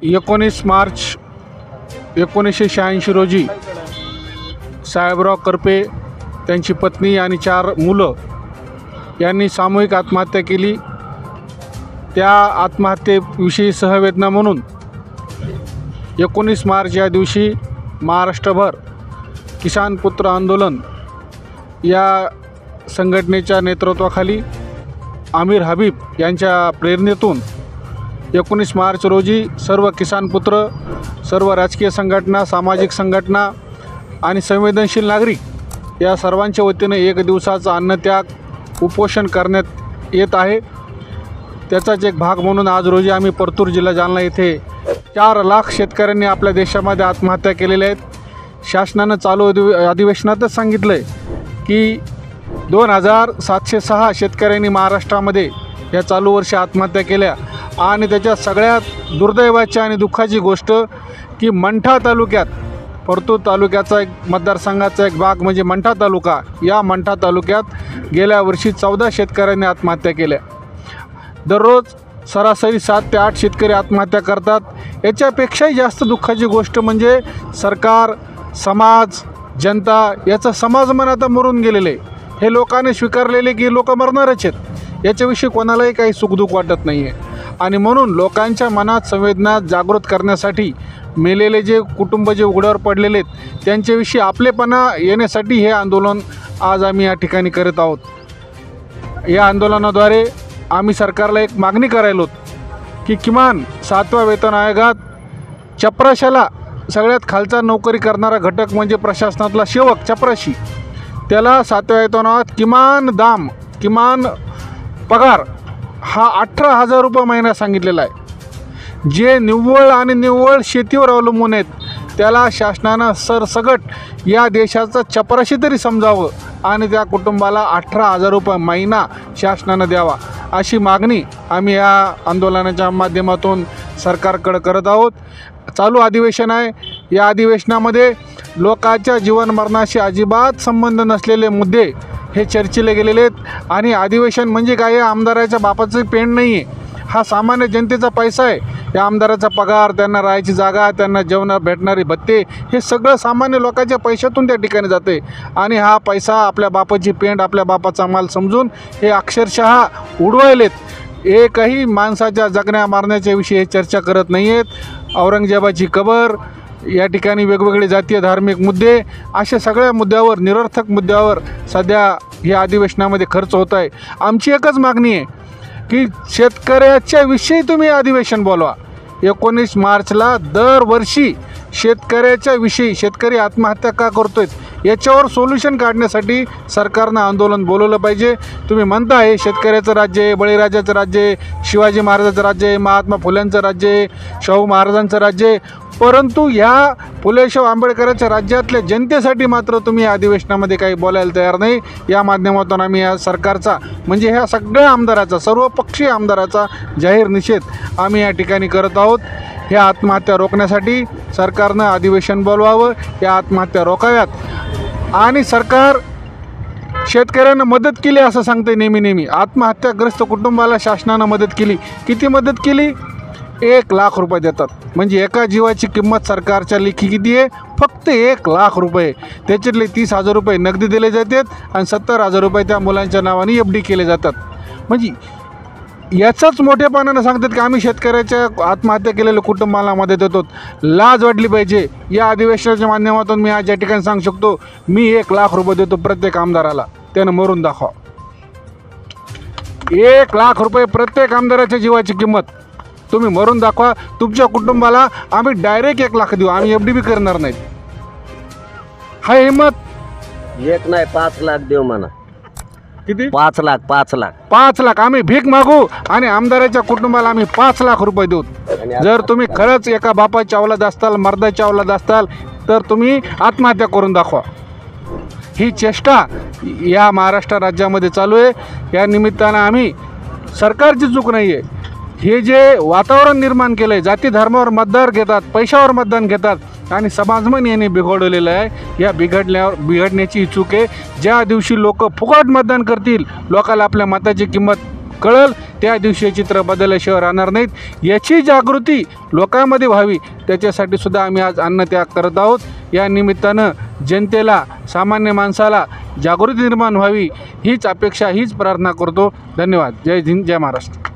19 मार्च 1986 रोजी साहेबराव करपे, त्यांची पत्नी आणि 4 मुलं यांनी सामूहिक आत्महत्या केली। त्या आत्महत्येविषयी सहवेदना म्हणून 19 मार्च या दिवशी महाराष्ट्रभर किसान पुत्र आंदोलन या संघटनेच्या नेतृत्वाखाली आमिर हबीब यांच्या प्रेरणेतून 19 मार्च रोजी सर्व किसान पुत्र, सर्व राजकीय संघटना, सामाजिक संघटना आणि संवेदनशील नागरिक या सर्वांच्या वतीने एक दिवसाचा अन्नत्याग उपोषण करण्यात येत आहे। त्याचाच एक भाग म्हणून आज रोजी आम्ही परतूर जिल्हा जालना येथे 4 लाख शेतकऱ्यांनी आपल्या देशामध्ये आत्महत्या केलेल्या आहेत। शासनानं चालू अधिवेशनातच सांगितलं आहे की 2706 शेतकऱ्यांनी महाराष्ट्रामध्ये या चालू वर्षी आत्महत्या केल्या आणि त्याच्या सगळ्यात दुर्दैवाची आणि दुःखाची गोष्ट की मंठा तालुक्यात, परतूर तालुक्याचा एक मतदारसंघाचा एक भाग म्हणजे मंठा तालुका, या मंठा तालुक्यात गेल्या वर्षी 14 शेतकऱ्यांनी आत्महत्या केल्या। दररोज सरासरी 7 ते 8 शेतकरी आत्महत्या करतात। याच्यापेक्षाही जास्त दुःखाची गोष्ट म्हणजे सरकार, समाज, जनता याचं समाजमन आता मरून गेलेलं आहे। हे लोकांनी स्वीकारलेले की लोक मरणारच आहेत, याच्याविषयी कोणालाही काही सुखदुःख वाटत नाही आहे। आणि म्हणून लोकांच्या मनात संवेदना जागृत करण्यासाठी मेलेले जे कुटुंब जे उघड्यावर पडलेले आहेत त्यांच्याविषयी आपलेपणा येण्यासाठी हे आंदोलन आज आम्ही या ठिकाणी करत आहोत। या आंदोलनाद्वारे आम्ही सरकारला एक मागणी करायलो की किमान 7व्या वेतन आयोगात चपराशाला, सगळ्यात खालचा नोकरी करणारा घटक म्हणजे प्रशासनातला सेवक चपराशी, त्याला 7व्या वेतनात किमान पगार हा 18,000 रुपये महिना सांगितलेला आहे। जे निव्वळ शेतीवर अवलंबून आहेत त्याला शासनानं सरसगट या देशाचं चपराशी तरी समजावं आणि त्या कुटुंबाला 18,000 रुपये महिना शासनानं द्यावा, अशी मागणी आम्ही या आंदोलनाच्या माध्यमातून सरकारकडे करत आहोत। चालू अधिवेशन आहे, या अधिवेशनामध्ये लोकांच्या जीवन मरणाशी अजिबात संबंध नसलेले मुद्दे हे चर्चेले गेलेले आहेत। आणि अधिवेशन म्हणजे काय, हे आमदाराच्या बापाचं पेंड नाही आहे, हा सामान्य जनतेचा पैसा आहे। या आमदाराचा पगार, त्यांना राहायची जागा, त्यांना जेवणात भेटणारी भत्ते, हे सगळं सामान्य लोकांच्या पैशातून त्या ठिकाणी जाते। आणि हा पैसा आपल्या बापाची पेंड, आपल्या बापाचा माल समजून हे अक्षरशः उडवायलेत। एकही माणसाच्या जगण्या मारण्याच्या विषयी हे चर्चा करत नाही आहेत। औरंगजेबाची कबर, या ठिकाणी वेगवेगळे जातीय धार्मिक मुद्दे, अशा सगळ्या मुद्द्यावर, निरर्थक मुद्द्यावर सध्या या अधिवेशनामध्ये खर्च होत आहे। आमची एकच मागणी आहे की शेतकऱ्याच्या विषयी तुम्ही अधिवेशन बोलवा। 19 मार्चला दरवर्षी शेतकऱ्याच्या विषयी, शेतकरी आत्महत्या का करतोय याच्यावर सोल्युशन काढण्यासाठी सरकारनं आंदोलन बोलवलं पाहिजे। तुम्ही म्हणता हे शेतकऱ्याचं राज्य आहे, बळीराजाचं राज्य आहे, शिवाजी महाराजांचं राज्य आहे, महात्मा फुल्यांचं राज्य आहे, शाहू महाराजांचं राज्य आहे, परंतु ह्या फुले शाहू आंबेडकरांच्या राज्यातल्या जनतेसाठी मात्र तुम्ही या अधिवेशनामध्ये काही बोलायला तयार नाही। या माध्यमातून आम्ही या सरकारचा म्हणजे ह्या सगळ्या आमदाराचा, सर्वपक्षीय आमदाराचा जाहीर निषेध आम्ही या ठिकाणी करत आहोत। ह्या आत्महत्या रोखण्यासाठी सरकारनं अधिवेशन बोलवावं, या आत्महत्या रोखाव्यात। आणि सरकार शेतकऱ्यांना मदत केली असं सांगते नेहमी, आत्महत्याग्रस्त कुटुंबाला शासनानं मदत केली। किती मदत केली? 1 लाख रुपये देतात, म्हणजे एका जीवाची किंमत सरकारच्या लेखी किती आहे? फक्त 1 लाख रुपये। त्याच्यातले 30,000 रुपये नगदी दिले जातात आणि 70,000 रुपये त्या मुलांच्या नावाने FD केले जातात। म्हणजे याचाच मोठेपणानं सांगतात की आम्ही शेतकऱ्याच्या आत्महत्या केलेल्या कुटुंबाला मदत देतो। लाज वाटली पाहिजे। या अधिवेशनाच्या माध्यमातून मी आज या ठिकाणी सांगू शकतो, मी 1 लाख रुपये देतो प्रत्येक आमदाराला, त्यानं मरून दाखवा। 1 लाख रुपये प्रत्येक आमदाराच्या जीवाची किंमत, तुम्ही मरून दाखवा। तुमच्या कुटुंबाला आम्ही डायरेक्ट 1 लाख देऊ, आम्ही FD बी करणार नाहीत। हाय हिंमत? 1 नाही 5 लाख देऊ म्हणा। किती? 5 लाख 5 लाख आम्ही भीक मागू आणि आमदाराच्या कुटुंबाला आम्ही 5 लाख रुपये देऊ। जर तुम्ही खरंच एका बापाच्या अवलाद असताल, मर्दाच्या अवलाद असताल तर तुम्ही आत्महत्या करून दाखवा। ही चेष्टा या महाराष्ट्र राज्यामध्ये चालू आहे। या निमित्तानं आम्ही, सरकारची चूक नाही आहे, हे जे वातावरण निर्माण केलं आहे, जाती धर्मावर मतदार घेतात, पैशावर मतदान घेतात आणि समाजमन यांनी बिघडवलेलं आहे। या बिघडण्याची चूक आहे। ज्या दिवशी लोक फुकट मतदान करतील, लोकांना आपल्या मताची किंमत कळल त्या दिवशी हे चित्र बदलल्याशिवाय राहणार नाहीत. याची जागृती लोकांमध्ये व्हावी त्याच्यासाठी सुद्धा आम्ही आज अन्नत्याग करत आहोत. या निमित्तानं जनतेला सामान्य माणसाला जागृती निर्माण व्हावी हीच अपेक्षा हीच प्रार्थना करतो. धन्यवाद. जय हिंद, जय महाराष्ट्र.